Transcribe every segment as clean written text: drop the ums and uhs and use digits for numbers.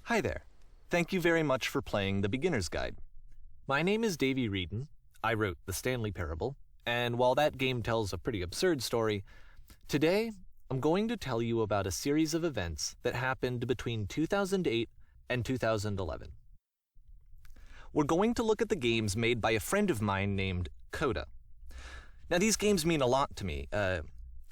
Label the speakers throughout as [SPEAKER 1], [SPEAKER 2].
[SPEAKER 1] Hi there. Thank you very much for playing The Beginner's Guide. My name is Davey Reedon. I wrote The Stanley Parable, and while that game tells a pretty absurd story, today I'm going to tell you about a series of events that happened between 2008 and 2011. We're going to look at the games made by a friend of mine named Coda. Now, these games mean a lot to me. I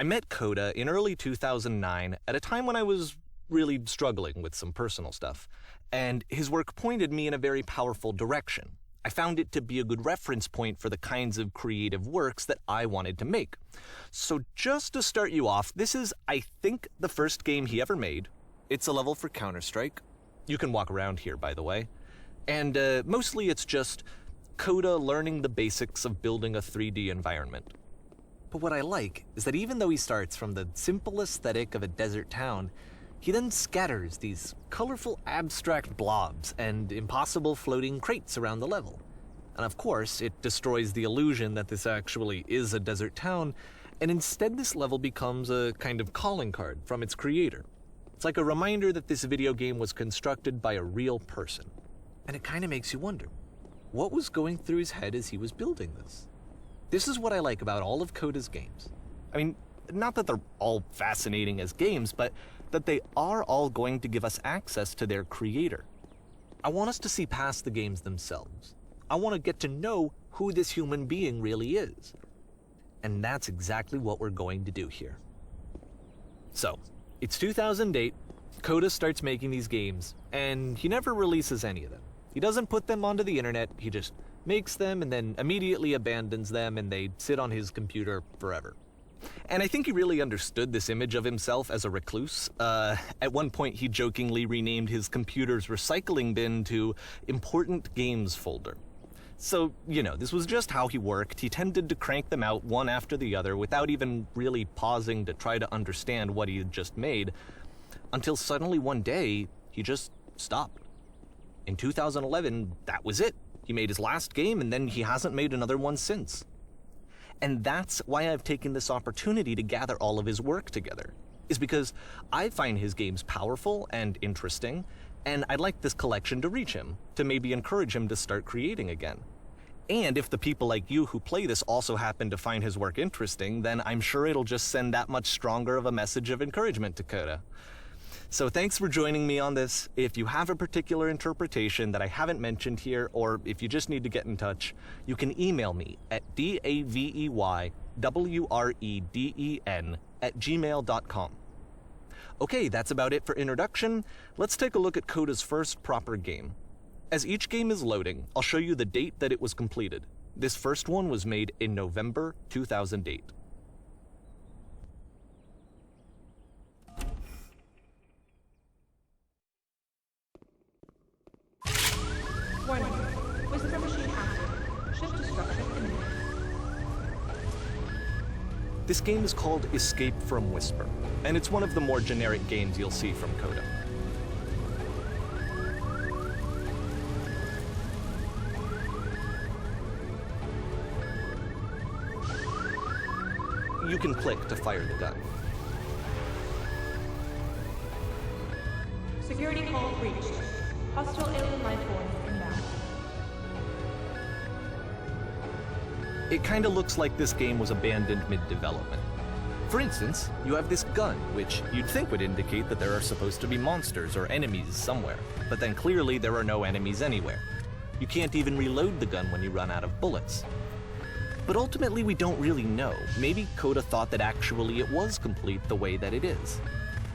[SPEAKER 1] met Coda in early 2009 at a time when I was really struggling with some personal stuff, and his work pointed me in a very powerful direction. I found it to be a good reference point for the kinds of creative works that I wanted to make. So just to start you off, this is, I think, the first game he ever made. It's a level for Counter-Strike. You can walk around here, by the way. And mostly it's just Coda learning the basics of building a 3D environment. But what I like is that even though he starts from the simple aesthetic of a desert town, he then scatters these colorful abstract blobs and impossible floating crates around the level. And of course, it destroys the illusion that this actually is a desert town, and instead this level becomes a kind of calling card from its creator. It's like a reminder that this video game was constructed by a real person. And it kind of makes you wonder, what was going through his head as he was building this? This is what I like about all of Coda's games. I mean, not that they're all fascinating as games, but that they are all going to give us access to their creator. I want us to see past the games themselves. I want to get to know who this human being really is. And that's exactly what we're going to do here. So, it's 2008, Coda starts making these games, and he never releases any of them. He doesn't put them onto the internet, he just makes them and then immediately abandons them, and they sit on his computer forever. And I think he really understood this image of himself as a recluse. At one point, he jokingly renamed his computer's recycling bin to Important Games Folder. So, this was just how he worked. He tended to crank them out one after the other without even really pausing to try to understand what he had just made, until suddenly one day, he just stopped. In 2011, that was it. He made his last game, and then he hasn't made another one since. And that's why I've taken this opportunity to gather all of his work together, is because I find his games powerful and interesting, and I'd like this collection to reach him, to maybe encourage him to start creating again. And if the people like you who play this also happen to find his work interesting, then I'm sure it'll just send that much stronger of a message of encouragement to Coda. So thanks for joining me on this. If you have a particular interpretation that I haven't mentioned here, or if you just need to get in touch, you can email me at daveywreden@gmail.com. Okay, that's about it for introduction. Let's take a look at Coda's first proper game. As each game is loading, I'll show you the date that it was completed. This first one was made in November 2008.
[SPEAKER 2] Warning. Whisper machine active. Shift destruction imminent.
[SPEAKER 1] This game is called Escape from Whisper, and it's one of the more generic games you'll see from Coda. You can click to fire the gun.
[SPEAKER 2] Security call breached. Hostile alien life forms inbound.
[SPEAKER 1] It kinda looks like this game was abandoned mid-development. For instance, you have this gun, which you'd think would indicate that there are supposed to be monsters or enemies somewhere, but then clearly there are no enemies anywhere. You can't even reload the gun when you run out of bullets. But ultimately we don't really know. Maybe Coda thought that actually it was complete the way that it is.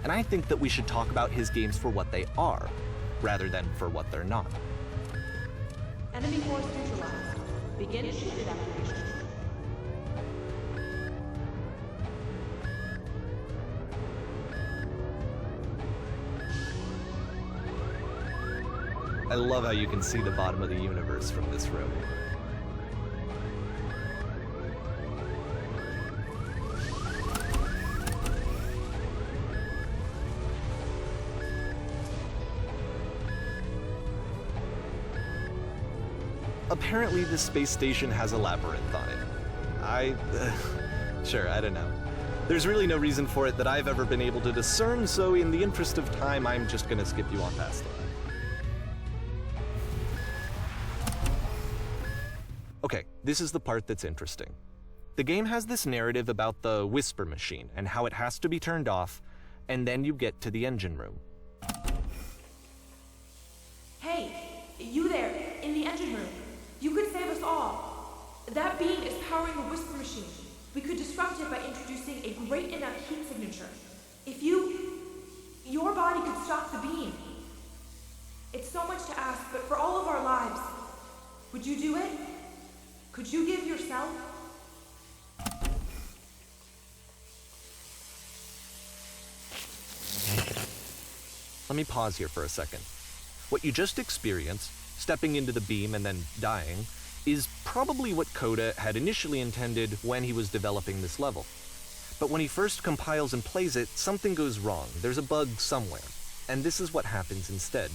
[SPEAKER 1] And I think that we should talk about his games for what they are, rather than for what they're not.
[SPEAKER 2] Enemy force neutralized. Begin ship evacuation.
[SPEAKER 1] I love how you can see the bottom of the universe from this room. Apparently this space station has a labyrinth on it. Sure, I don't know. There's really no reason for it that I've ever been able to discern, so in the interest of time, I'm just gonna skip you on past it. This is the part that's interesting. The game has this narrative about the whisper machine and how it has to be turned off, and then you get to the engine room.
[SPEAKER 2] Hey, you there, in the engine room. You could save us all. That beam is powering the whisper machine. We could disrupt it by introducing a great enough heat signature. If your body could stop the beam. It's so much to ask, but for all of our lives, would you do it? Could you give yourself?
[SPEAKER 1] Let me pause here for a second. What you just experienced, stepping into the beam and then dying, is probably what Coda had initially intended when he was developing this level. But when he first compiles and plays it, something goes wrong. There's a bug somewhere. And this is what happens instead.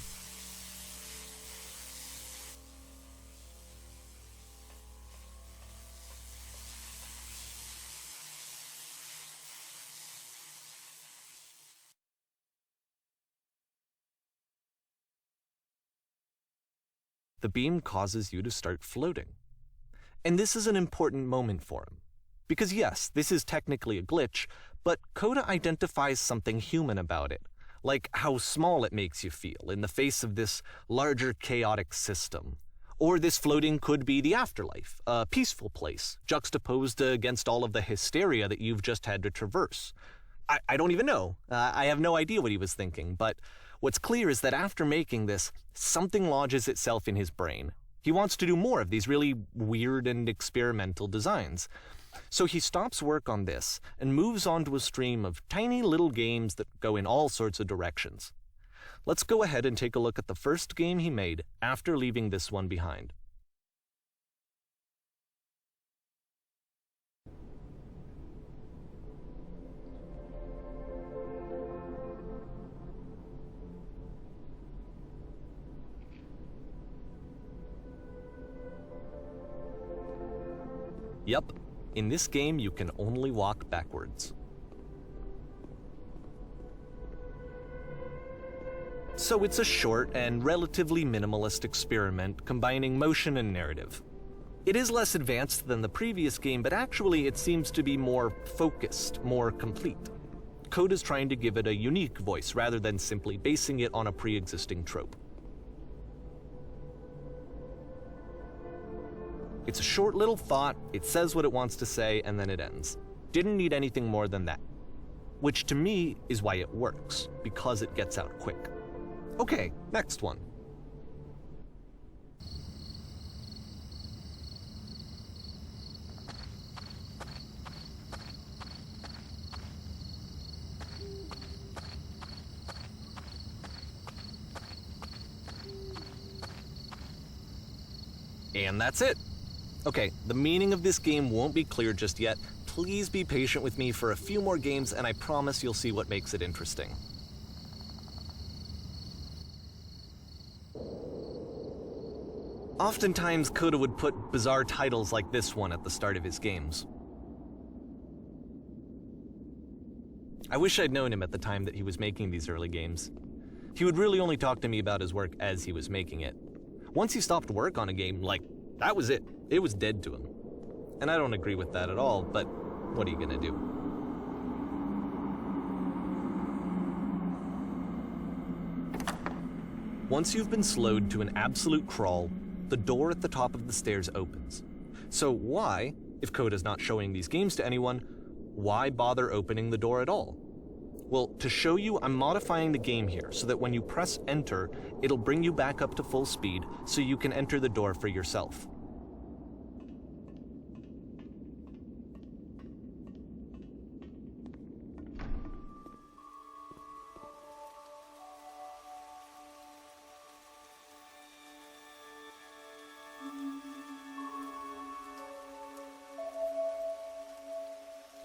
[SPEAKER 1] The beam causes you to start floating. And this is an important moment for him. Because yes, this is technically a glitch, but Coda identifies something human about it, like how small it makes you feel in the face of this larger chaotic system. Or this floating could be the afterlife, a peaceful place, juxtaposed against all of the hysteria that you've just had to traverse. I don't even know. I have no idea what he was thinking, but what's clear is that after making this, something lodges itself in his brain. He wants to do more of these really weird and experimental designs. So he stops work on this and moves on to a stream of tiny little games that go in all sorts of directions. Let's go ahead and take a look at the first game he made after leaving this one behind. Yep, in this game you can only walk backwards. So it's a short and relatively minimalist experiment combining motion and narrative. It is less advanced than the previous game, but actually it seems to be more focused, more complete. Coda's trying to give it a unique voice rather than simply basing it on a pre-existing trope. It's a short little thought, it says what it wants to say, and then it ends. Didn't need anything more than that. Which to me is why it works, because it gets out quick. Okay, next one. And that's it. Okay, the meaning of this game won't be clear just yet. Please be patient with me for a few more games, and I promise you'll see what makes it interesting. Oftentimes, Coda would put bizarre titles like this one at the start of his games. I wish I'd known him at the time that he was making these early games. He would really only talk to me about his work as he was making it. Once he stopped work on a game, that was it. It was dead to him. And I don't agree with that at all, but what are you gonna do? Once you've been slowed to an absolute crawl, the door at the top of the stairs opens. So why, if Coda's not showing these games to anyone, why bother opening the door at all? Well, to show you, I'm modifying the game here so that when you press enter, it'll bring you back up to full speed so you can enter the door for yourself.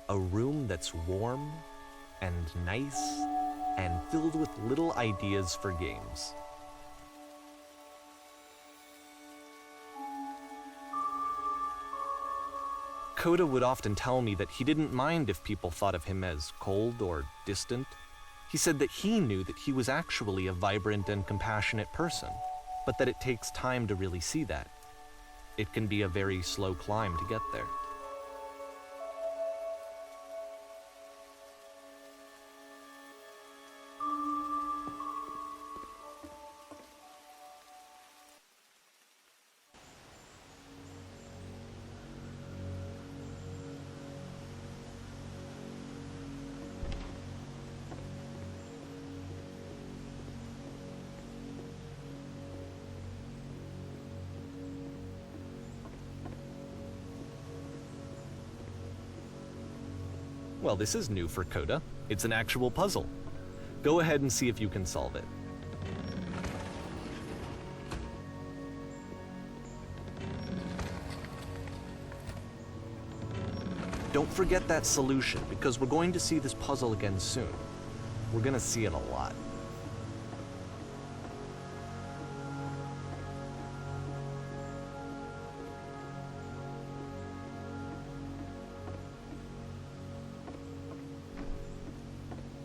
[SPEAKER 1] A room that's warm and nice and filled with little ideas for games. Coda would often tell me that he didn't mind if people thought of him as cold or distant. He said that he knew that he was actually a vibrant and compassionate person, but that it takes time to really see that. it can be a very slow climb to get there. Well, this is new for Coda. It's an actual puzzle. Go ahead and see if you can solve it. Don't forget that solution, because we're going to see this puzzle again soon. We're going to see it a lot.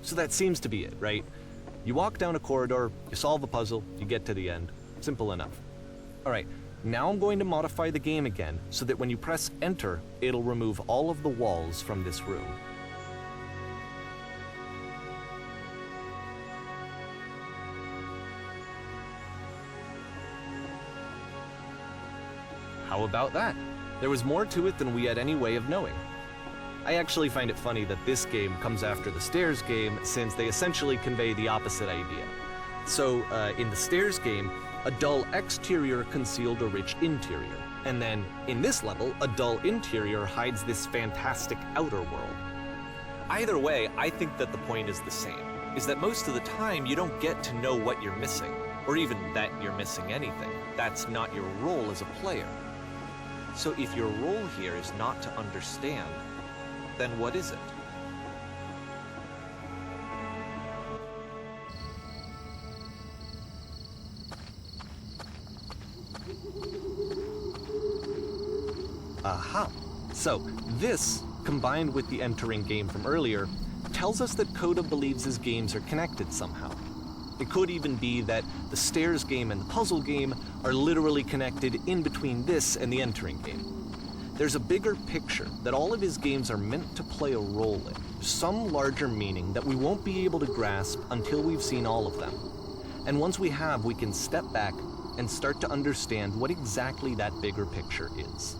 [SPEAKER 1] So that seems to be it, right? You walk down a corridor, you solve a puzzle, you get to the end. Simple enough. All right, now I'm going to modify the game again so that when you press enter, it'll remove all of the walls from this room. How about that? There was more to it than we had any way of knowing. I actually find it funny that this game comes after the Stairs game, since they essentially convey the opposite idea. So, in the Stairs game, a dull exterior concealed a rich interior. And then, in this level, a dull interior hides this fantastic outer world. Either way, I think that the point is the same, is that most of the time you don't get to know what you're missing, or even that you're missing anything. That's not your role as a player. So if your role here is not to understand, then what is it? Aha! So, this, combined with the entering game from earlier, tells us that Coda believes his games are connected somehow. It could even be that the Stairs game and the puzzle game are literally connected in between this and the entering game. There's a bigger picture that all of his games are meant to play a role in, some larger meaning that we won't be able to grasp until we've seen all of them. And once we have, we can step back and start to understand what exactly that bigger picture is.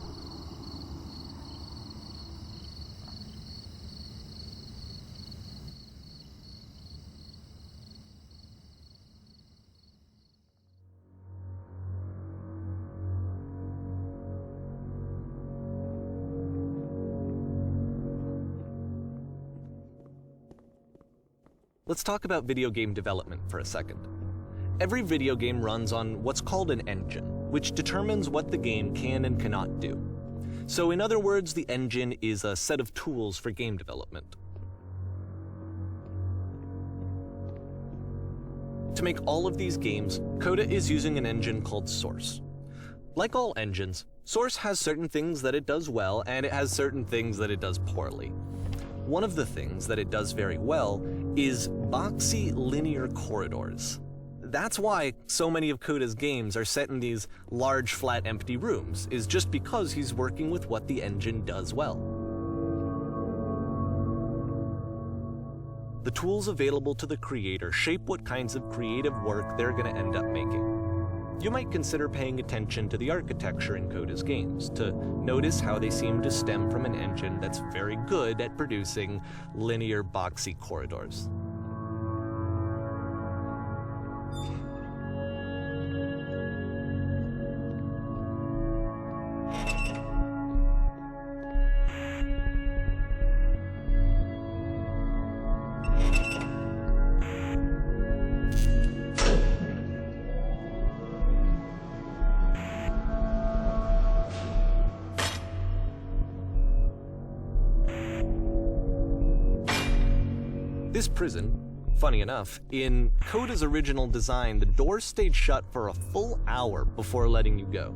[SPEAKER 1] Let's talk about video game development for a second. Every video game runs on what's called an engine, which determines what the game can and cannot do. So in other words, the engine is a set of tools for game development. To make all of these games, Coda is using an engine called Source. Like all engines, Source has certain things that it does well, and it has certain things that it does poorly. One of the things that it does very well is boxy linear corridors. That's why so many of Coda's games are set in these large, flat, empty rooms, is just because he's working with what the engine does well. The tools available to the creator shape what kinds of creative work they're going to end up making. You might consider paying attention to the architecture in Coda's games, to notice how they seem to stem from an engine that's very good at producing linear, boxy corridors. This prison, funny enough, in Coda's original design, the doors stayed shut for a full hour before letting you go.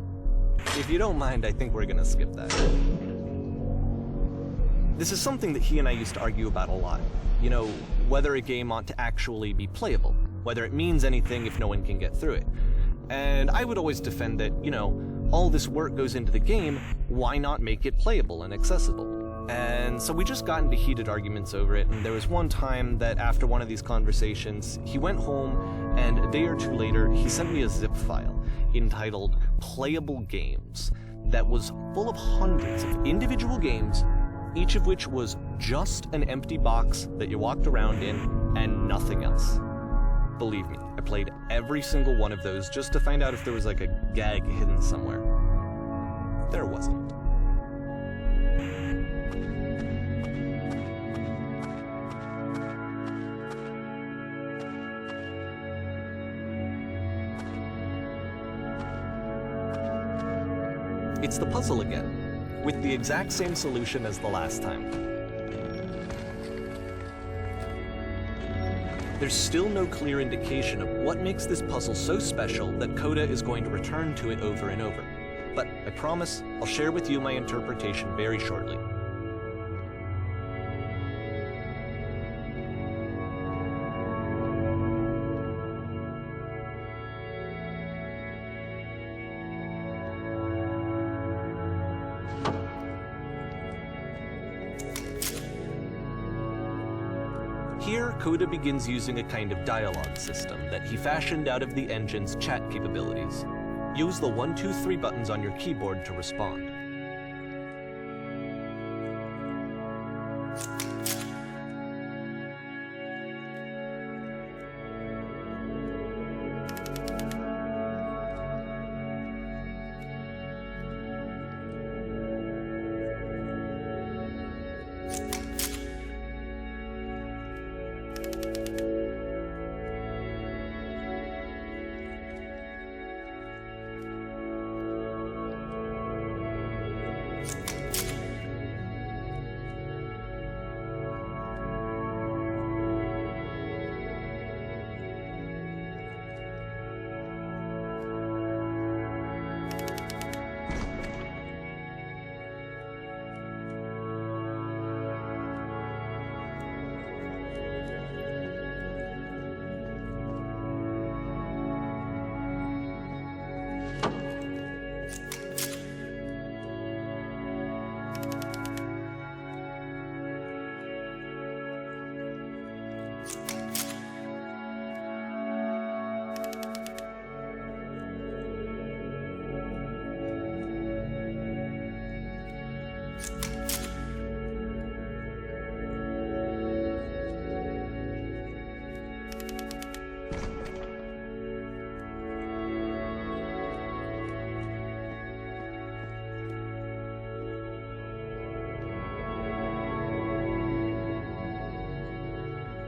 [SPEAKER 1] If you don't mind, I think we're gonna skip that. This is something that he and I used to argue about a lot. You know, whether a game ought to actually be playable, whether it means anything if no one can get through it. And I would always defend that, you know, all this work goes into the game, why not make it playable and accessible? And so we just got into heated arguments over it, and there was one time that after one of these conversations, he went home, and a day or two later, he sent me a zip file entitled Playable Games that was full of hundreds of individual games, each of which was just an empty box that you walked around in and nothing else. Believe me, I played every single one of those just to find out if there was like a gag hidden somewhere. There wasn't. It's the puzzle again, with the exact same solution as the last time. There's still no clear indication of what makes this puzzle so special that Coda is going to return to it over and over. But I promise I'll share with you my interpretation very shortly. Here, Coda begins using a kind of dialogue system that he fashioned out of the engine's chat capabilities. Use the 1, 2, 3 buttons on your keyboard to respond.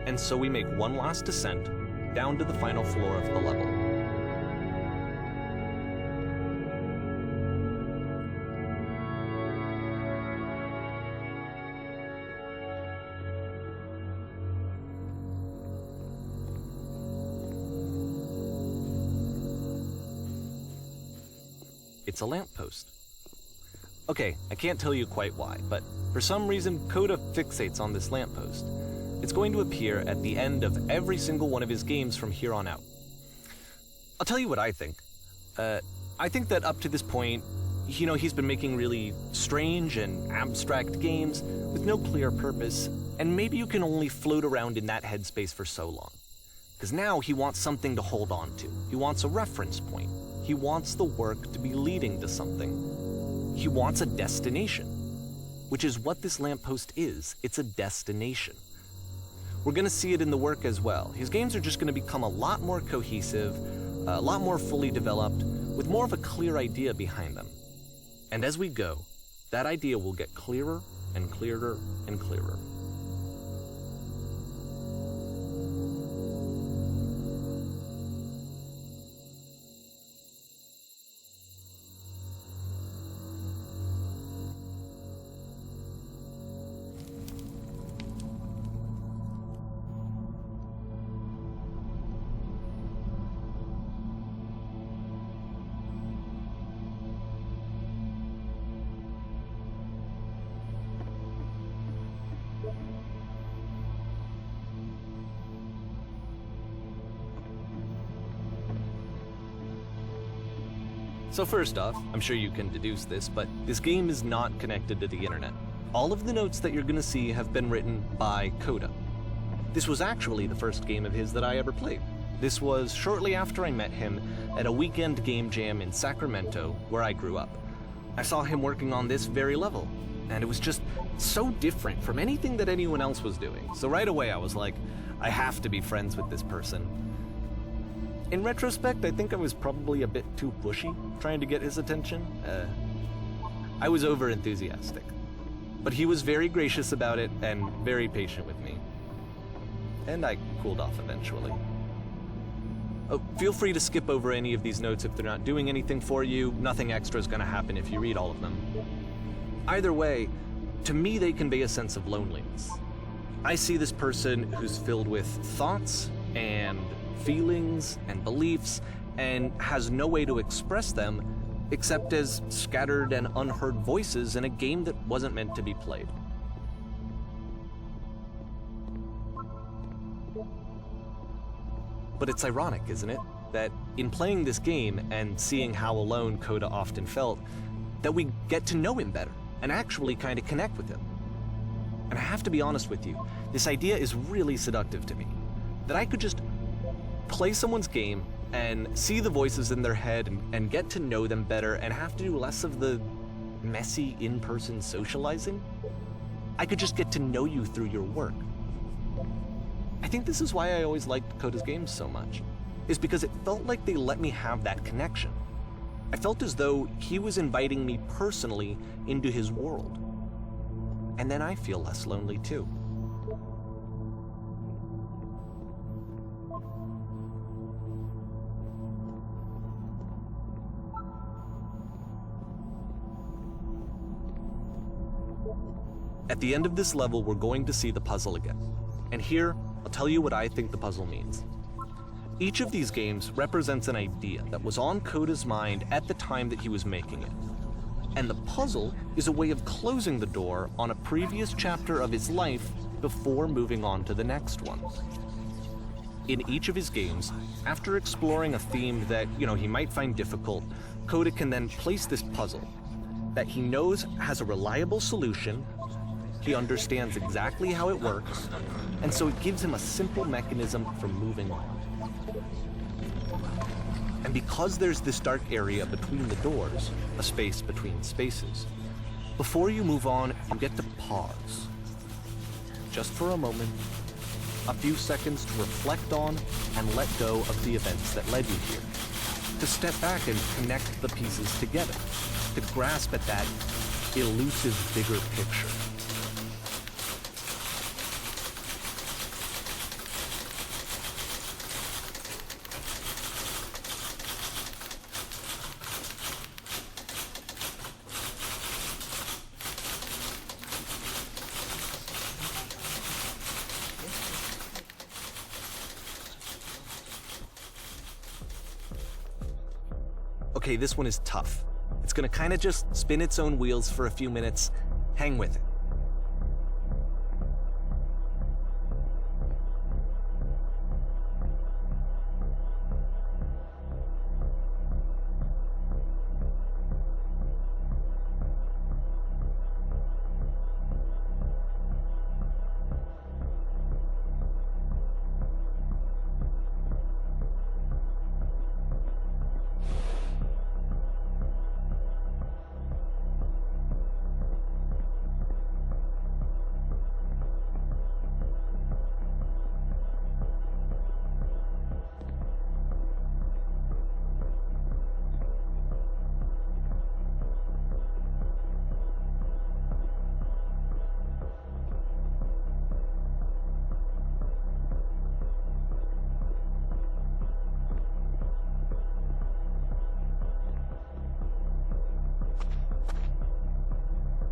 [SPEAKER 1] And so we make one last descent down to the final floor of the level. It's a lamppost. Okay, I can't tell you quite why, but for some reason Coda fixates on this lamppost. It's going to appear at the end of every single one of his games from here on out. I'll tell you what I think. I think that up to this point, he's been making really strange and abstract games with no clear purpose, and maybe you can only float around in that headspace for so long. Because now he wants something to hold on to. He wants a reference point. He wants the work to be leading to something. He wants a destination, which is what this lamppost is. It's a destination. We're going to see it in the work as well. His games are just going to become a lot more cohesive, a lot more fully developed, with more of a clear idea behind them. And as we go, that idea will get clearer and clearer and clearer. So first off, I'm sure you can deduce this, but this game is not connected to the internet. All of the notes that you're gonna see have been written by Coda. This was actually the first game of his that I ever played. This was shortly after I met him at a weekend game jam in Sacramento, where I grew up. I saw him working on this very level, and it was just so different from anything that anyone else was doing. So right away I was like, I have to be friends with this person. In retrospect, I think I was probably a bit too pushy, trying to get his attention. I was over-enthusiastic. But he was very gracious about it and very patient with me. And I cooled off eventually. Oh, feel free to skip over any of these notes if they're not doing anything for you. Nothing extra is going to happen if you read all of them. Either way, to me they convey a sense of loneliness. I see this person who's filled with thoughts and feelings and beliefs and has no way to express them except as scattered and unheard voices in a game that wasn't meant to be played. But it's ironic, isn't it, that in playing this game and seeing how alone Coda often felt, that we get to know him better and actually kind of connect with him. And I have to be honest with you, this idea is really seductive to me. That I could just play someone's game and see the voices in their head and get to know them better and have to do less of the messy in-person socializing. I could just get to know you through your work. I think this is why I always liked Coda's games so much, is because it felt like they let me have that connection. I felt as though he was inviting me personally into his world. And then I feel less lonely too. At the end of this level, we're going to see the puzzle again. And here, I'll tell you what I think the puzzle means. Each of these games represents an idea that was on Coda's mind at the time that he was making it. And the puzzle is a way of closing the door on a previous chapter of his life before moving on to the next one. In each of his games, after exploring a theme that, he might find difficult, Coda can then place this puzzle that he knows has a reliable solution, he understands exactly how it works, and so it gives him a simple mechanism for moving on. And because there's this dark area between the doors, a space between spaces, before you move on, you get to pause. Just for a moment, a few seconds to reflect on and let go of the events that led you here. To step back and connect the pieces together. To grasp at that elusive bigger picture. Okay, this one is tough. It's gonna kind of just spin its own wheels for a few minutes. Hang with it.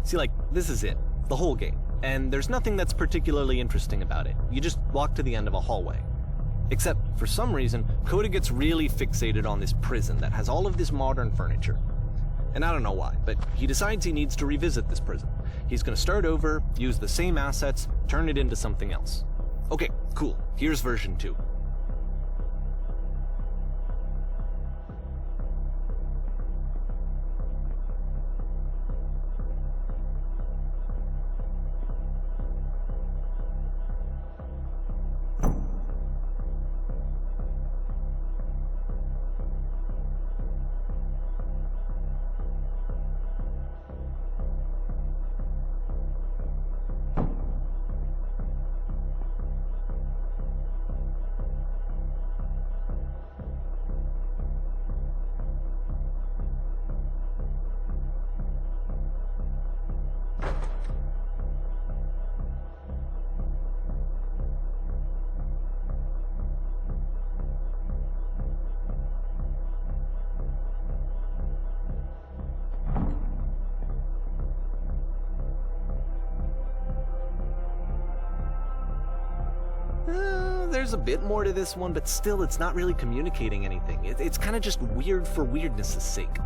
[SPEAKER 1] See, this is it, the whole game, and there's nothing that's particularly interesting about it. You just walk to the end of a hallway. Except, for some reason, Coda gets really fixated on this prison that has all of this modern furniture. And I don't know why, but he decides he needs to revisit this prison. He's gonna start over, use the same assets, turn it into something else. Okay, cool, here's version 2. There's a bit more to this one, but still it's not really communicating anything. It's kind of just weird for weirdness' sake.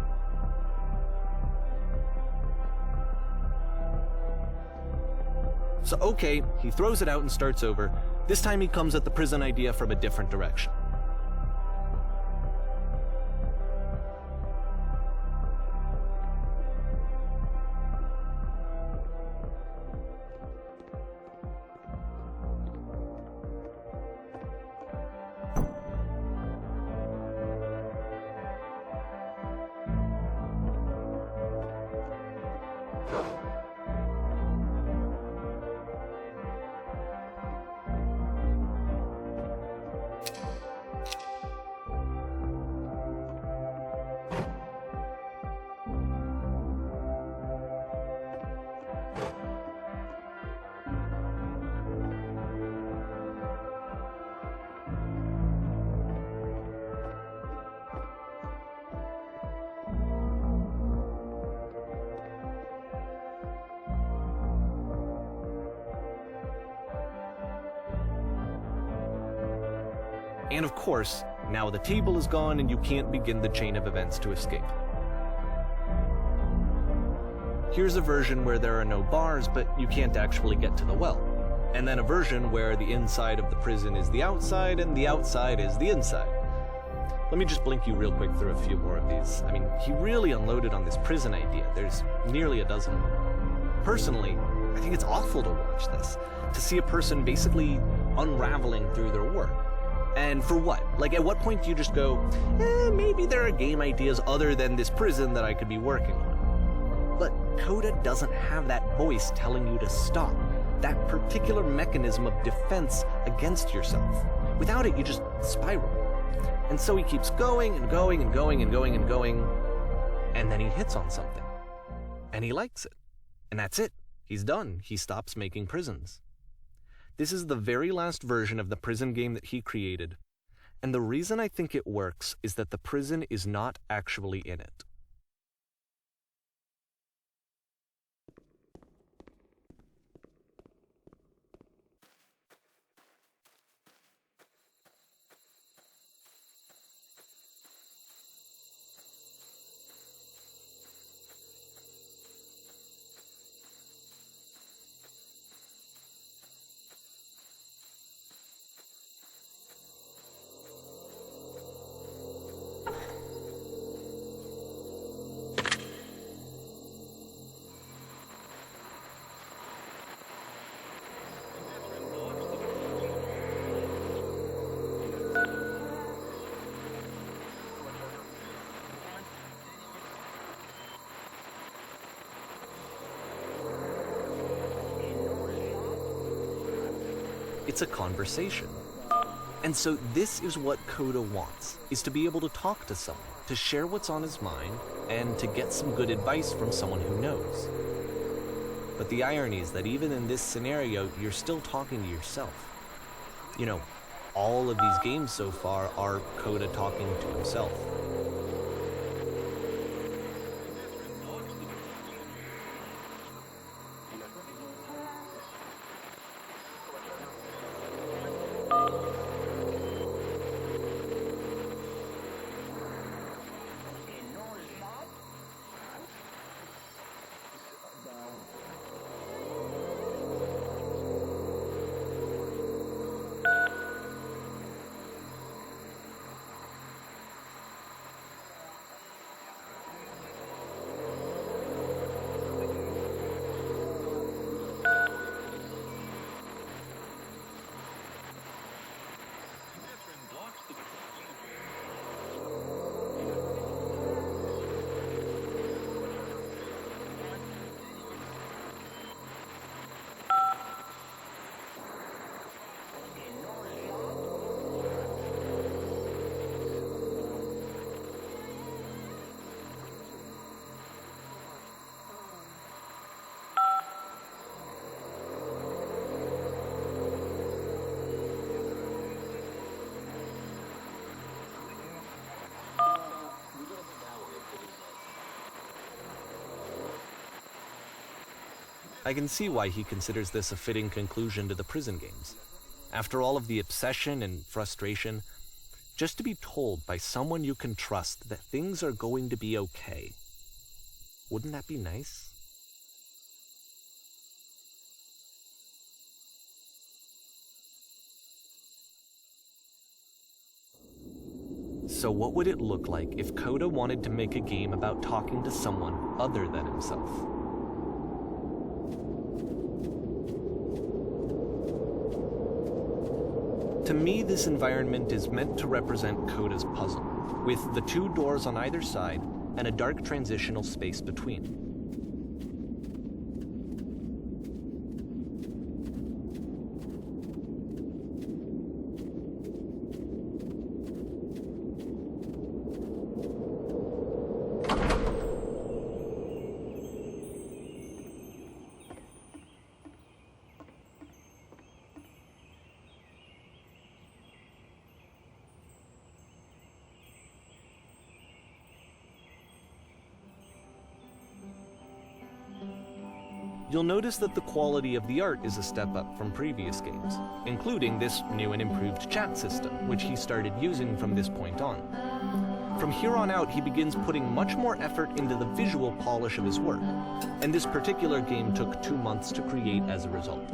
[SPEAKER 1] So okay, he throws it out and starts over. This time he comes at the prison idea from a different direction. And of course, now the table is gone and you can't begin the chain of events to escape. Here's a version where there are no bars, but you can't actually get to the well. And then a version where the inside of the prison is the outside and the outside is the inside. Let me just blink you real quick through a few more of these. I mean, he really unloaded on this prison idea. There's nearly a dozen. Personally, I think it's awful to watch this, to see a person basically unraveling through their work. And for what? Like, at what point do you just go, maybe there are game ideas other than this prison that I could be working on? But Coda doesn't have that voice telling you to stop, that particular mechanism of defense against yourself. Without it, you just spiral. And so he keeps going and going and going and going and going, and then he hits on something. And he likes it. And that's it. He's done. He stops making prisons. This is the very last version of the prison game that he created, and the reason I think it works is that the prison is not actually in it. It's a conversation. And so this is what Coda wants, is to be able to talk to someone, to share what's on his mind, and to get some good advice from someone who knows. But the irony is that even in this scenario, you're still talking to yourself. You know, all of these games so far are Coda talking to himself. I can see why he considers this a fitting conclusion to the prison games. After all of the obsession and frustration, just to be told by someone you can trust that things are going to be okay. Wouldn't that be nice? So what would it look like if Coda wanted to make a game about talking to someone other than himself? To me, this environment is meant to represent Coda's puzzle, with the two doors on either side and a dark transitional space between. You'll notice that the quality of the art is a step up from previous games, including this new and improved chat system, which he started using from this point on. From here on out, he begins putting much more effort into the visual polish of his work, and this particular game took 2 months to create as a result.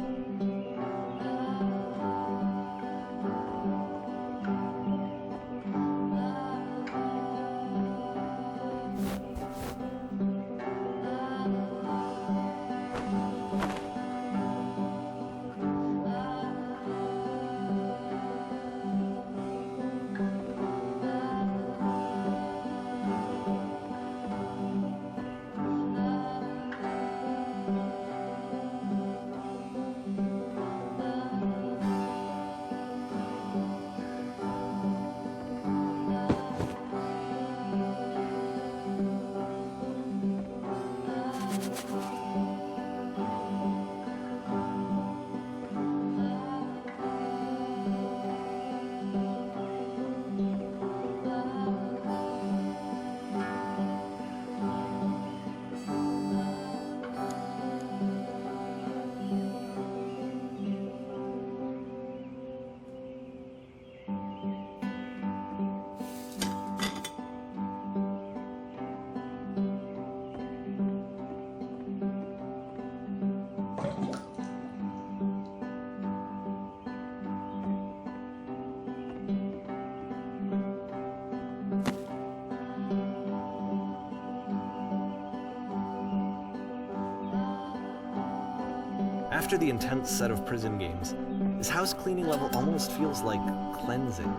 [SPEAKER 1] After the intense set of prison games, this house cleaning level almost feels like cleansing.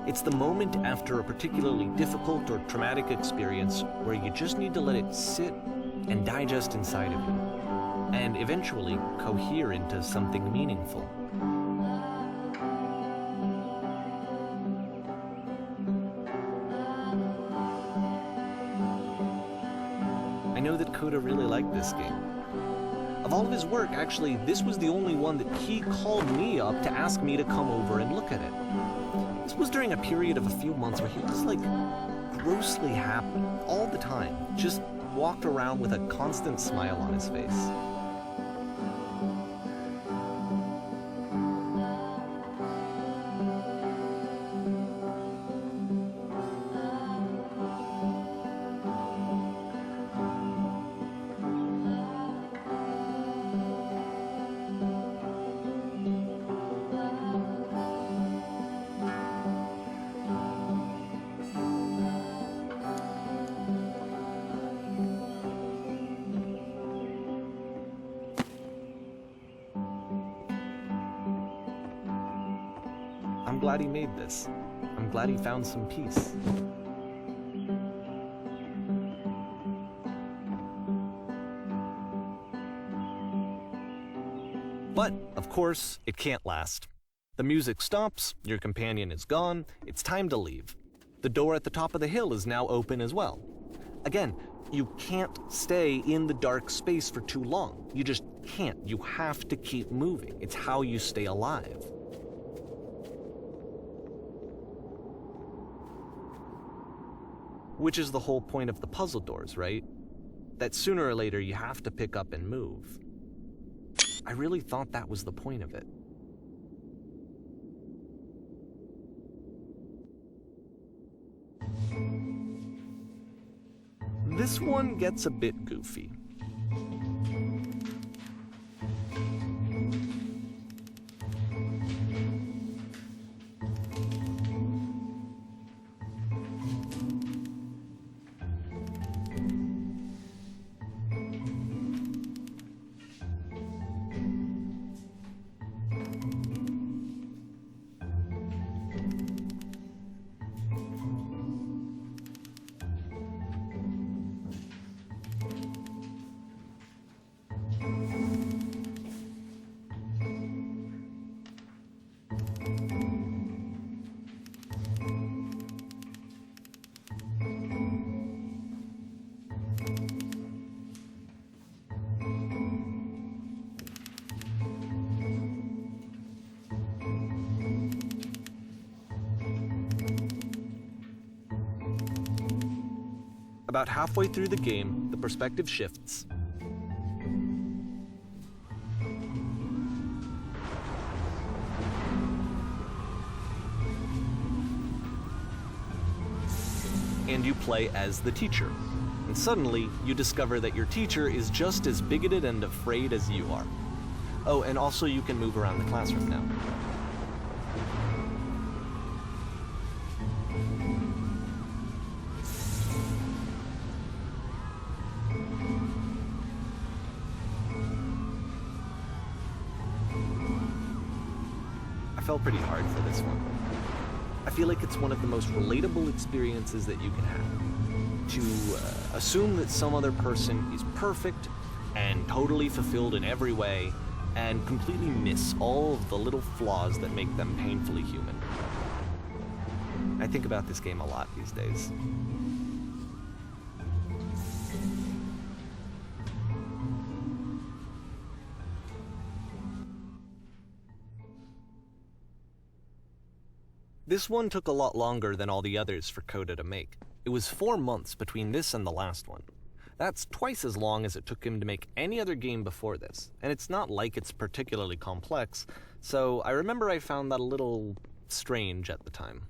[SPEAKER 1] It's the moment after a particularly difficult or traumatic experience where you just need to let it sit and digest inside of you, and eventually cohere into something meaningful. I know that Coda really liked this game. Of all of his work, actually, this was the only one that he called me up to ask me to come over and look at it. This was during a period of a few months where he was like grossly happy all the time, just walked around with a constant smile on his face. I'm glad he made this. I'm glad he found some peace. But, of course, it can't last. The music stops, your companion is gone, it's time to leave. The door at the top of the hill is now open as well. Again, you can't stay in the dark space for too long. You just can't. You have to keep moving. It's how you stay alive. Which is the whole point of the puzzle doors, right? That sooner or later you have to pick up and move. I really thought that was the point of it. this one gets a bit goofy. About halfway through the game, the perspective shifts. And you play as the teacher. And suddenly, you discover that your teacher is just as bigoted and afraid as you are. Oh, and also you can move around the classroom now. I fell pretty hard for this one. I feel like it's one of the most relatable experiences that you can have. To assume that some other person is perfect and totally fulfilled in every way, and completely miss all of the little flaws that make them painfully human. I think about this game a lot these days. This one took a lot longer than all the others for Coda to make. It was 4 months between this and the last one. That's twice as long as it took him to make any other game before this, and it's not like it's particularly complex, so I remember I found that a little strange at the time.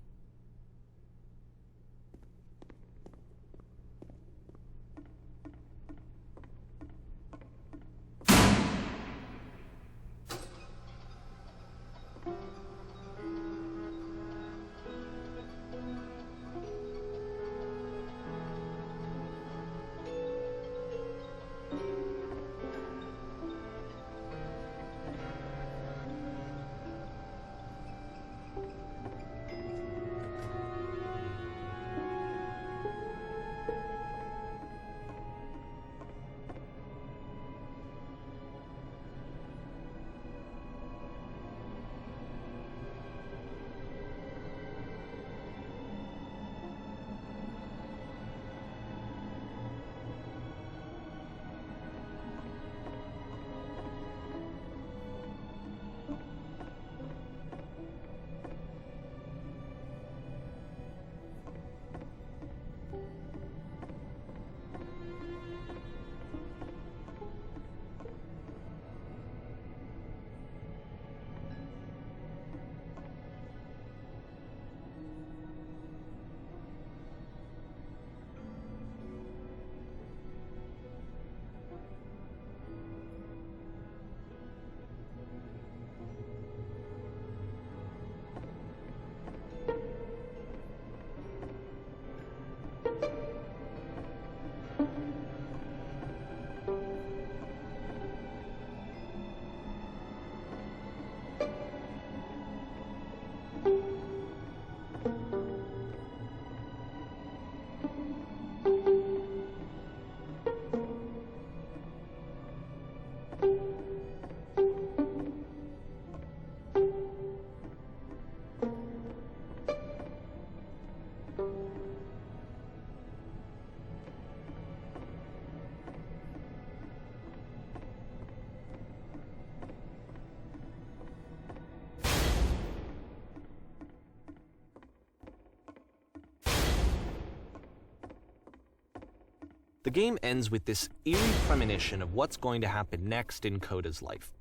[SPEAKER 1] The game ends with this eerie premonition of what's going to happen next in Coda's life.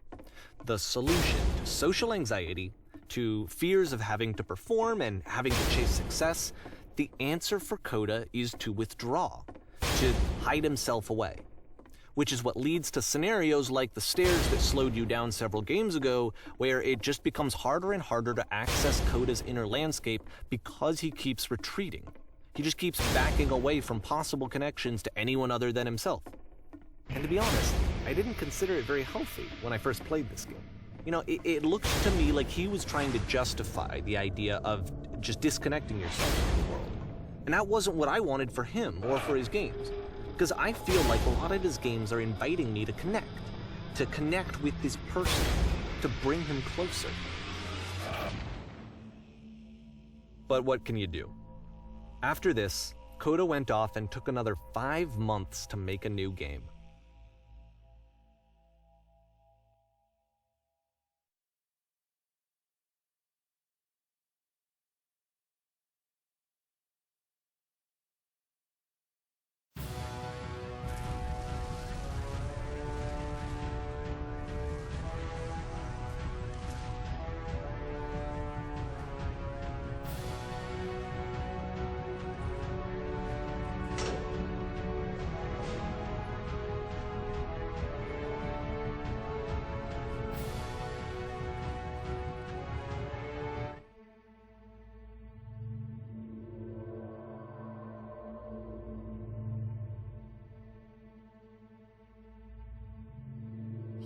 [SPEAKER 1] The solution to social anxiety, to fears of having to perform and having to chase success, the answer for Coda is to withdraw, to hide himself away. Which is what leads to scenarios like the stairs that slowed you down several games ago, where it just becomes harder and harder to access Koda's inner landscape because he keeps retreating. He just keeps backing away from possible connections to anyone other than himself. And to be honest, I didn't consider it very healthy when I first played this game. You know, it looked to me like he was trying to justify the idea of just disconnecting yourself from the world. And that wasn't what I wanted for him or for his games. Because I feel like a lot of his games are inviting me to connect with this person, to bring him closer. But what can you do? After this, Koda went off and took another 5 months to make a new game.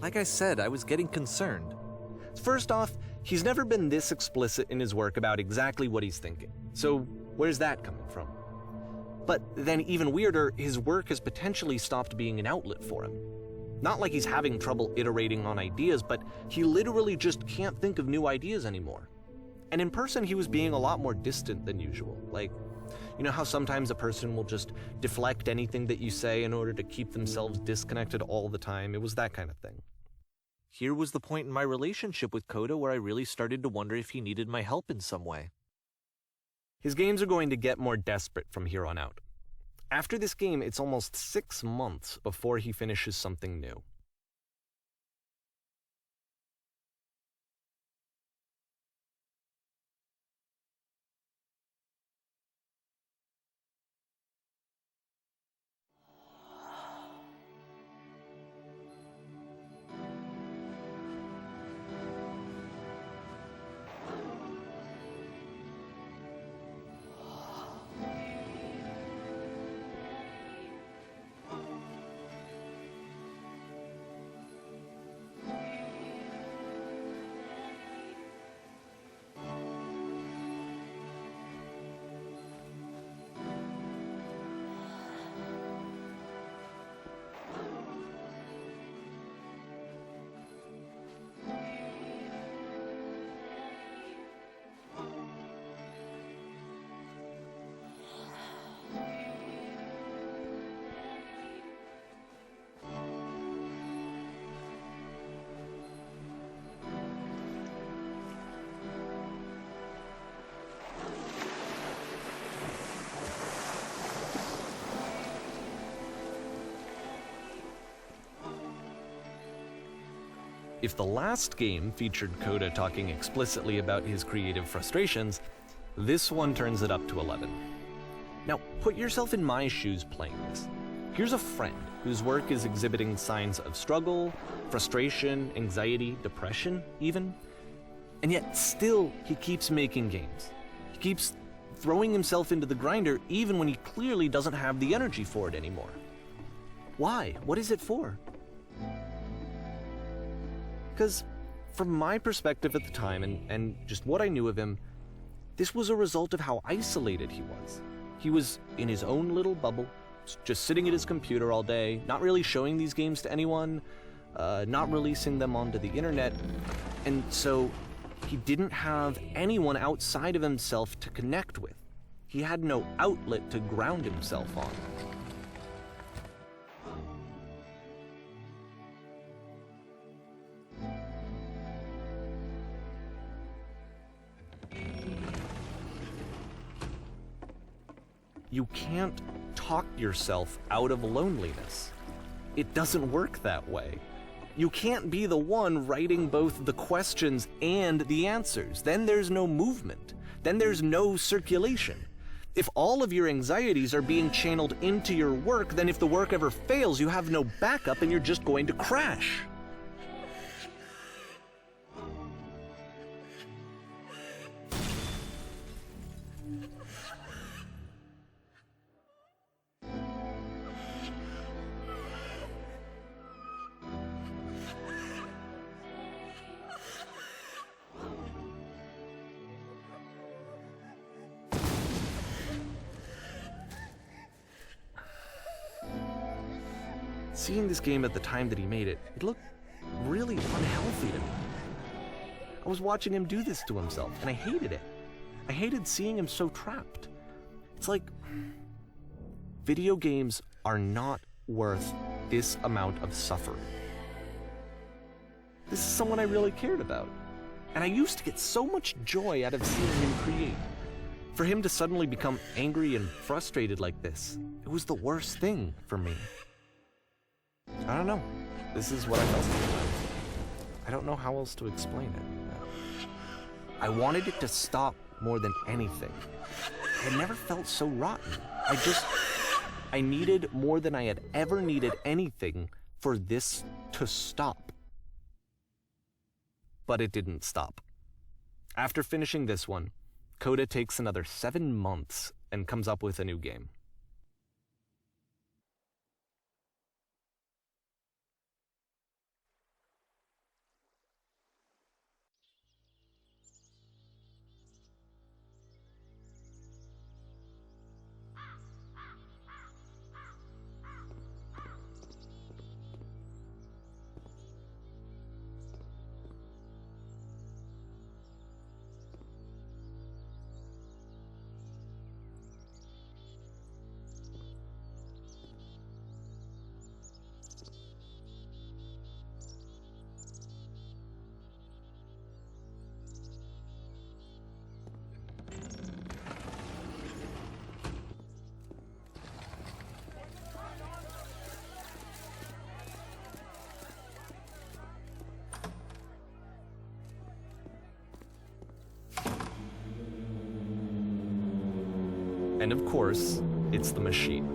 [SPEAKER 1] Like I said, I was getting concerned. First off, he's never been this explicit in his work about exactly what he's thinking. So where's that coming from? But then even weirder, his work has potentially stopped being an outlet for him. Not like he's having trouble iterating on ideas, but he literally just can't think of new ideas anymore. And in person, he was being a lot more distant than usual. Like, you know how sometimes a person will just deflect anything that you say in order to keep themselves disconnected all the time? It was that kind of thing. Here was the point in my relationship with Koda where I really started to wonder if he needed my help in some way. His games are going to get more desperate from here on out. After this game, it's almost 6 months before he finishes something new. If the last game featured Koda talking explicitly about his creative frustrations, this one turns it up to 11. Now, put yourself in my shoes playing this. Here's a friend whose work is exhibiting signs of struggle, frustration, anxiety, depression, even. And yet, still, he keeps making games. He keeps throwing himself into the grinder even when he clearly doesn't have the energy for it anymore. Why? What is it for? Because from my perspective at the time and just what I knew of him, this was a result of how isolated he was. He was in his own little bubble, just sitting at his computer all day, not really showing these games to anyone, not releasing them onto the internet, and so he didn't have anyone outside of himself to connect with. He had no outlet to ground himself on. You can't talk yourself out of loneliness. It doesn't work that way. You can't be the one writing both the questions and the answers. Then there's no movement. Then there's no circulation. If all of your anxieties are being channeled into your work, then if the work ever fails, you have no backup and you're just going to crash. Seeing this game at the time that he made it, it looked really unhealthy to me. I was watching him do this to himself, and I hated it. I hated seeing him so trapped. It's like, video games are not worth this amount of suffering. This is someone I really cared about, and I used to get so much joy out of seeing him create. For him to suddenly become angry and frustrated like this, it was the worst thing for me. I don't know. This is what I felt sometimes. I don't know how else to explain it. I wanted it to stop more than anything. I had never felt so rotten. I needed more than I had ever needed anything for this to stop. But it didn't stop. After finishing this one, Coda takes another 7 months and comes up with a new game. And of course, it's the machine.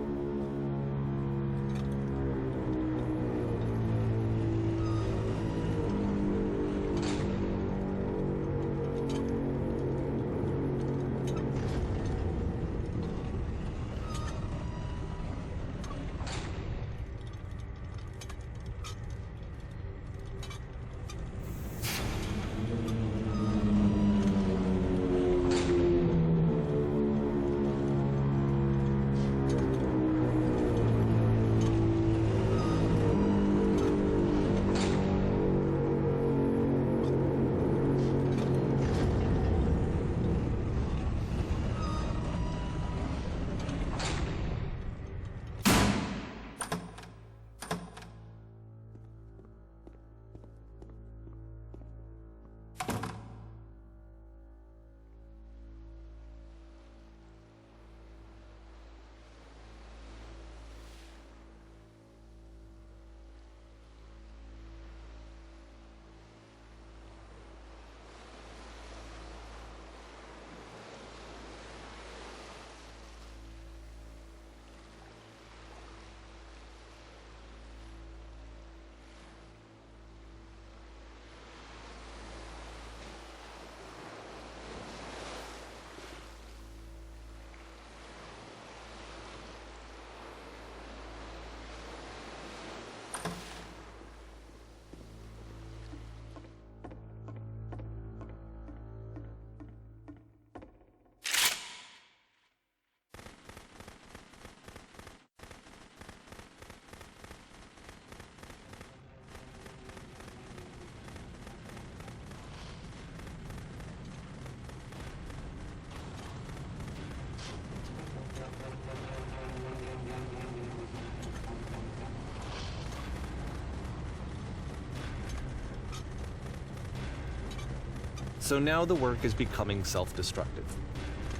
[SPEAKER 1] So now the work is becoming self-destructive.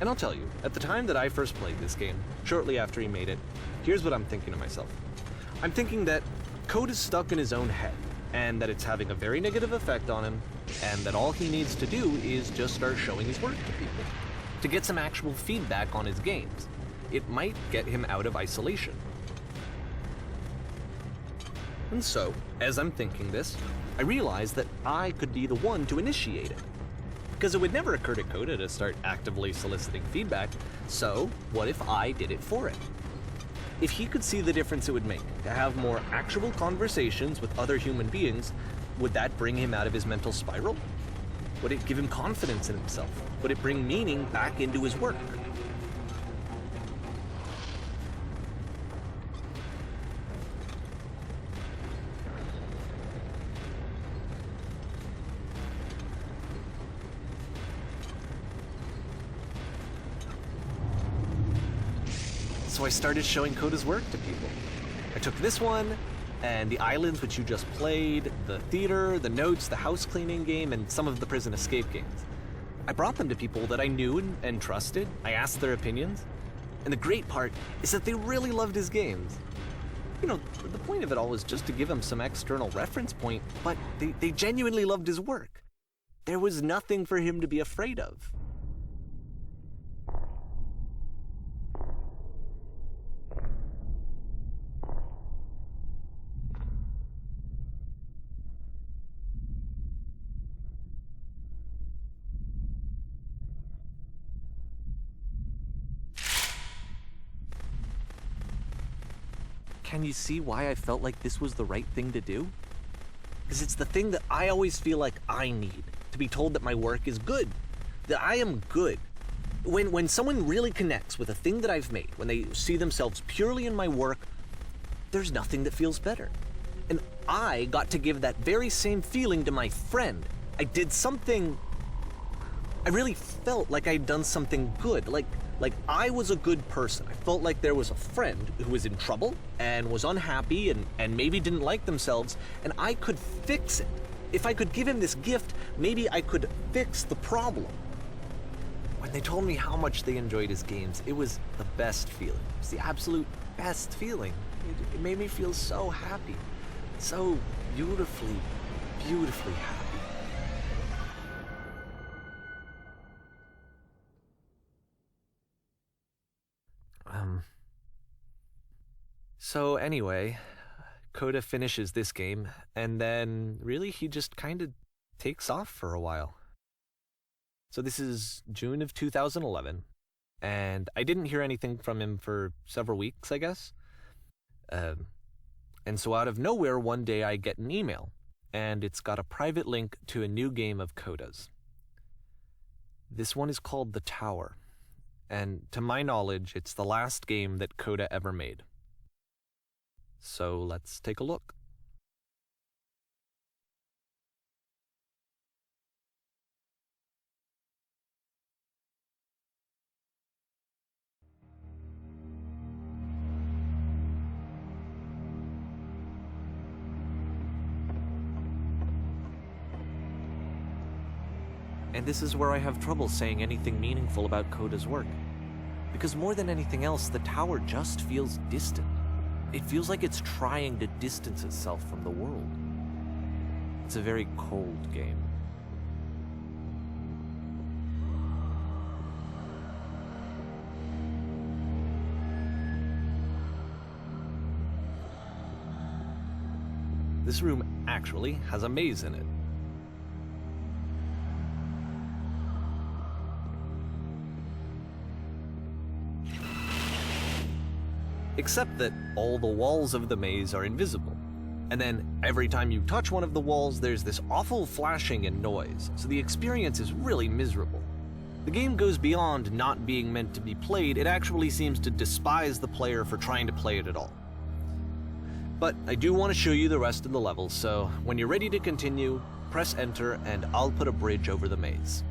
[SPEAKER 1] And I'll tell you, at the time that I first played this game, shortly after he made it, here's what I'm thinking to myself. I'm thinking that Code is stuck in his own head, and that it's having a very negative effect on him, and that all he needs to do is just start showing his work to people. to get some actual feedback on his games. It might get him out of isolation. And so, as I'm thinking this, I realize that I could be the one to initiate it. Because it would never occur to Coda to start actively soliciting feedback, so what if I did it for him? If he could see the difference it would make to have more actual conversations with other human beings, would that bring him out of his mental spiral? Would it give him confidence in himself? Would it bring meaning back into his work? So I started showing Coda's work to people. I took this one, and the islands which you just played, the theater, the notes, the house cleaning game, and some of the prison escape games. I brought them to people that I knew and trusted. I asked their opinions. And the great part is that they really loved his games. You know, the point of it all was just to give him some external reference point, but they genuinely loved his work. There was nothing for him to be afraid of. Can you see why I felt like this was the right thing to do? Because it's the thing that I always feel like I need, to be told that my work is good, that I am good. When someone really connects with a thing that I've made, when they see themselves purely in my work, there's nothing that feels better. And I got to give that very same feeling to my friend. I did something, I really felt like I'd done something good, like I was a good person. I felt like there was a friend who was in trouble and was unhappy and maybe didn't like themselves, and I could fix it. If I could give him this gift, maybe I could fix the problem. When they told me how much they enjoyed his games, it was the best feeling. It was the absolute best feeling. It made me feel so happy. So beautifully, beautifully happy. So anyway, Coda finishes this game, and then really he just kind of takes off for a while. So this is June of 2011, and I didn't hear anything from him for several weeks, I guess. And so out of nowhere, one day I get an email, and it's got a private link to a new game of Coda's. This one is called The Tower, and to my knowledge, it's the last game that Coda ever made. So let's take a look. And this is where I have trouble saying anything meaningful about Coda's work. Because more than anything else, the tower just feels distant. It feels like it's trying to distance itself from the world. It's a very cold game. This room actually has a maze in it. Except that all the walls of the maze are invisible. And then every time you touch one of the walls, there's this awful flashing and noise, so the experience is really miserable. The game goes beyond not being meant to be played, it actually seems to despise the player for trying to play it at all. But I do want to show you the rest of the levels, so when you're ready to continue, press enter and I'll put a bridge over the maze.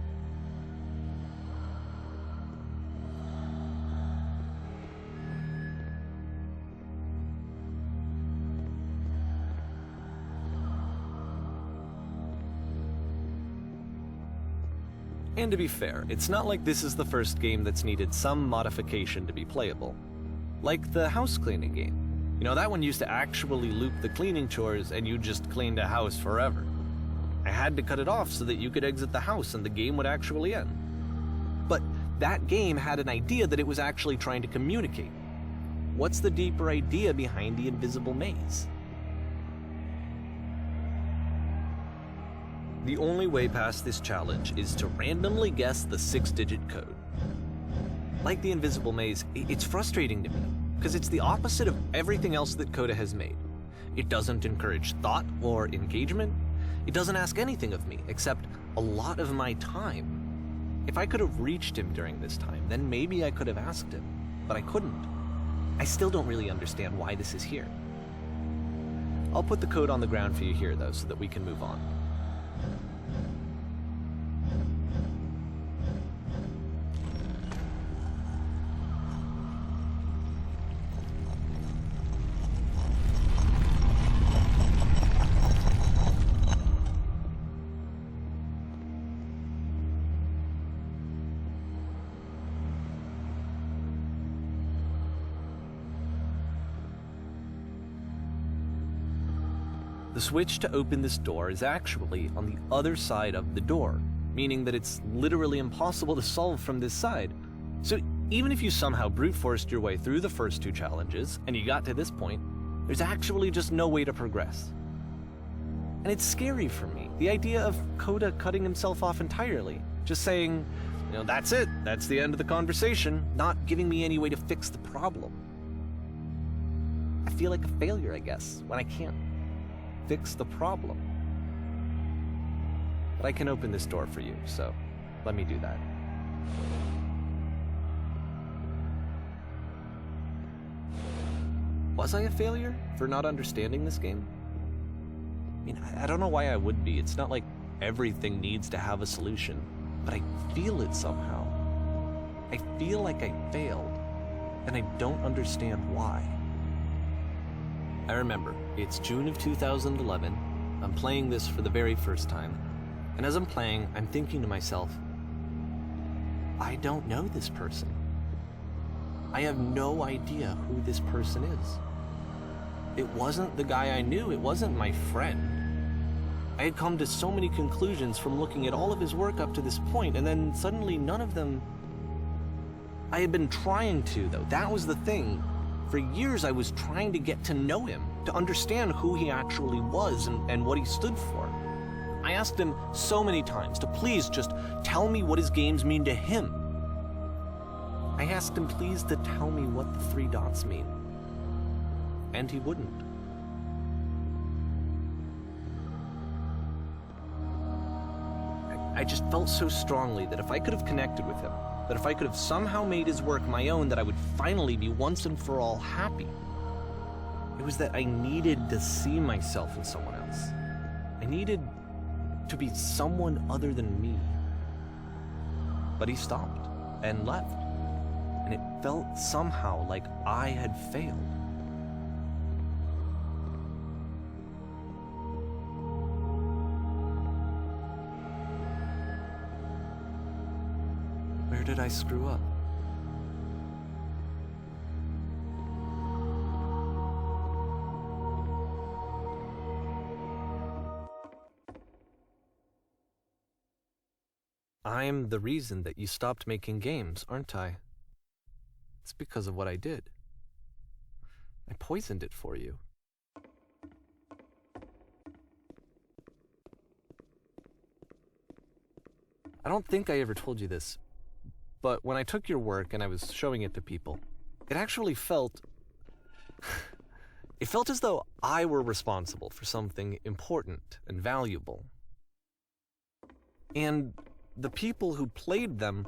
[SPEAKER 1] And to be fair, it's not like this is the first game that's needed some modification to be playable. Like the house cleaning game. You know, that one used to actually loop the cleaning chores and you just cleaned a house forever. I had to cut it off so that you could exit the house and the game would actually end. But that game had an idea that it was actually trying to communicate. What's the deeper idea behind the invisible maze? The only way past this challenge is to randomly guess the 6-digit code. Like the invisible maze, it's frustrating to me, because it's the opposite of everything else that Coda has made. It doesn't encourage thought or engagement. It doesn't ask anything of me, except a lot of my time. If I could have reached him during this time, then maybe I could have asked him, but I couldn't. I still don't really understand why this is here. I'll put the code on the ground for you here, though, so that we can move on. The switch to open this door is actually on the other side of the door, meaning that it's literally impossible to solve from this side. So even if you somehow brute forced your way through the first 2 challenges and you got to this point, there's actually just no way to progress. And it's scary for me, the idea of Coda cutting himself off entirely, just saying, that's it, that's the end of the conversation, not giving me any way to fix the problem. I feel like a failure, I guess, when I can't fix the problem. But I can open this door for you, so let me do that. Was I a failure for not understanding this game? I mean, I don't know why I would be. It's not like everything needs to have a solution, but I feel it somehow. I feel like I failed, and I don't understand why. I remember, it's June of 2011, I'm playing this for the very first time, and as I'm playing, I'm thinking to myself, I don't know this person. I have no idea who this person is. It wasn't the guy I knew, it wasn't my friend. I had come to so many conclusions from looking at all of his work up to this point, and then suddenly none of them... I had been trying to, though, that was the thing. For years I was trying to get to know him, to understand who he actually was and what he stood for. I asked him so many times to please just tell me what his games mean to him. I asked him please to tell me what the 3 dots mean. And he wouldn't. I just felt so strongly that if I could have connected with him, that if I could have somehow made his work my own, that I would finally be once and for all happy. It was that I needed to see myself in someone else. I needed to be someone other than me. But he stopped and left, and it felt somehow like I had failed. Where did I screw up? I'm the reason that you stopped making games, aren't I? It's because of what I did. I poisoned it for you. I don't think I ever told you this, but when I took your work and I was showing it to people, it actually felt... it felt as though I were responsible for something important and valuable. And the people who played them,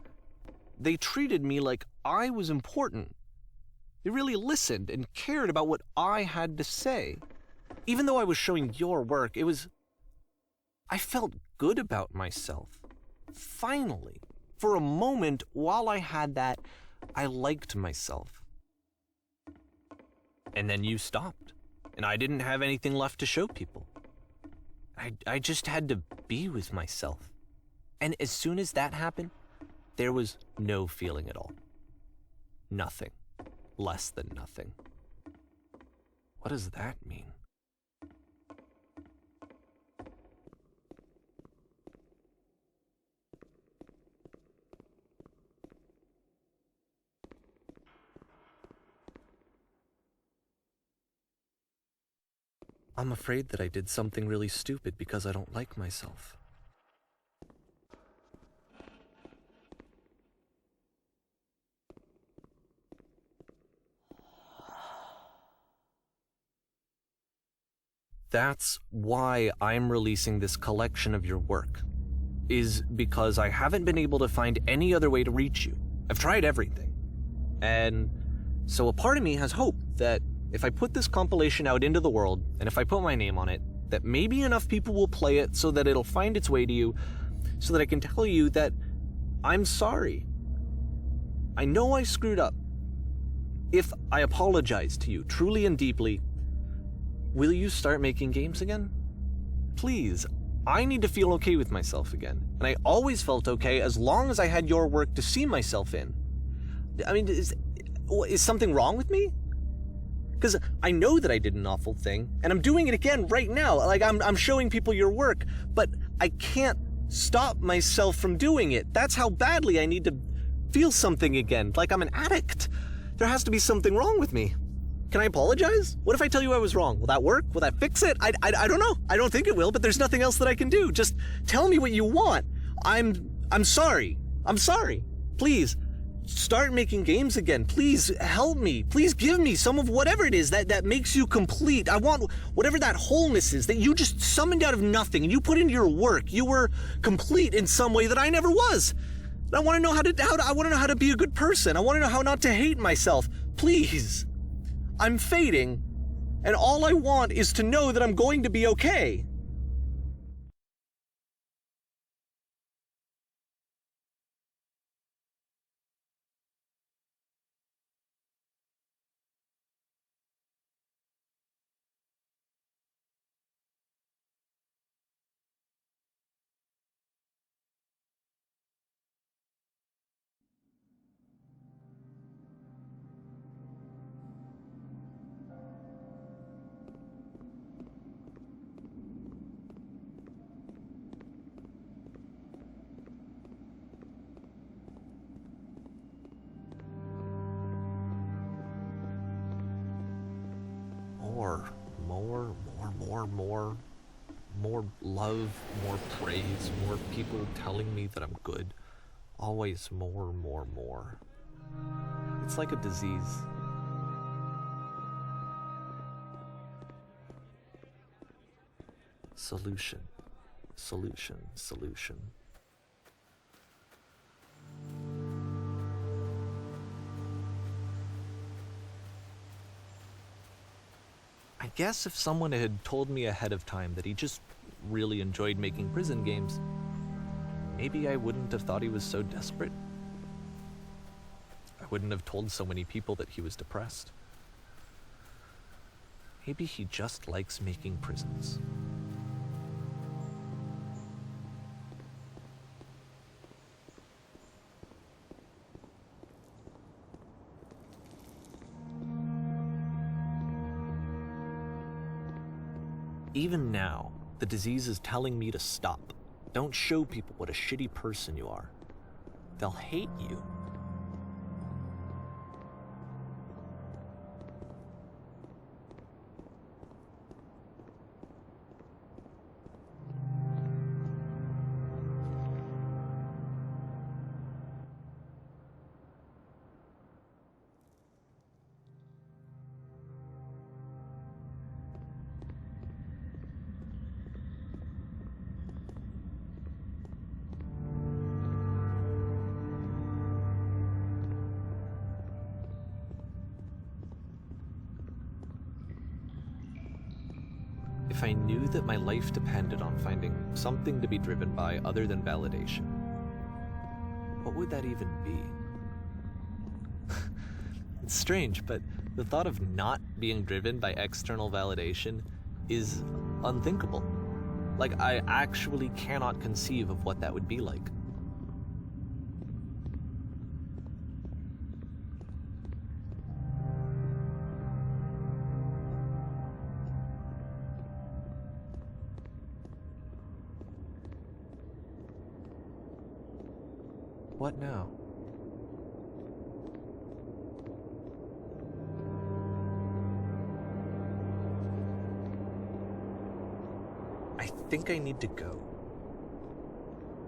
[SPEAKER 1] they treated me like I was important. They really listened and cared about what I had to say. Even though I was showing your work, I felt good about myself. Finally. For a moment, while I had that, I liked myself. And then you stopped, and I didn't have anything left to show people. I just had to be with myself. And as soon as that happened, there was no feeling at all. Nothing. Less than nothing. What does that mean? I'm afraid that I did something really stupid because I don't like myself. That's why I'm releasing this collection of your work, is because I haven't been able to find any other way to reach you. I've tried everything. And so a part of me has hope that if I put this compilation out into the world, and if I put my name on it, that maybe enough people will play it so that it'll find its way to you, so that I can tell you that I'm sorry. I know I screwed up. If I apologize to you truly and deeply, will you start making games again? Please, I need to feel okay with myself again. And I always felt okay as long as I had your work to see myself in. I mean, is something wrong with me? Because I know that I did an awful thing, and I'm doing it again right now. Like, I'm showing people your work, but I can't stop myself from doing it. That's how badly I need to feel something again, like I'm an addict. There has to be something wrong with me. Can I apologize? What if I tell you I was wrong? Will that work? Will that fix it? I don't know. I don't think it will, but there's nothing else that I can do. Just tell me what you want. I'm sorry. I'm sorry. Please, start making games again. Please help me. Please give me some of whatever it is that makes you complete. I want whatever that wholeness is that you just summoned out of nothing and you put into your work. You were complete in some way that I never was. And I want to know how to be a good person. I want to know how not to hate myself. Please. I'm fading, and all I want is to know that I'm going to be okay. More love, more praise, more people telling me that I'm good. Always more. It's like a disease. Solution. I guess if someone had told me ahead of time that he just really enjoyed making prison games, maybe I wouldn't have thought he was so desperate. I wouldn't have told so many people that he was depressed. Maybe he just likes making prisons. Even now, the disease is telling me to stop. Don't show people what a shitty person you are. They'll hate you. If I knew that my life depended on finding something to be driven by other than validation, what would that even be? It's strange, but the thought of not being driven by external validation is unthinkable. Like, I actually cannot conceive of what that would be like. What now? think I need to go.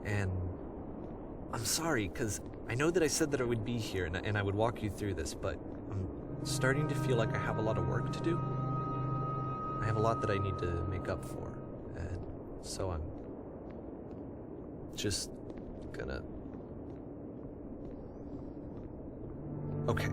[SPEAKER 1] And I'm sorry, because I know that I said that I would be here and I would walk you through this, but I'm starting to feel like I have a lot of work to do. I have a lot that I need to make up for, and so I'm just gonna... Okay.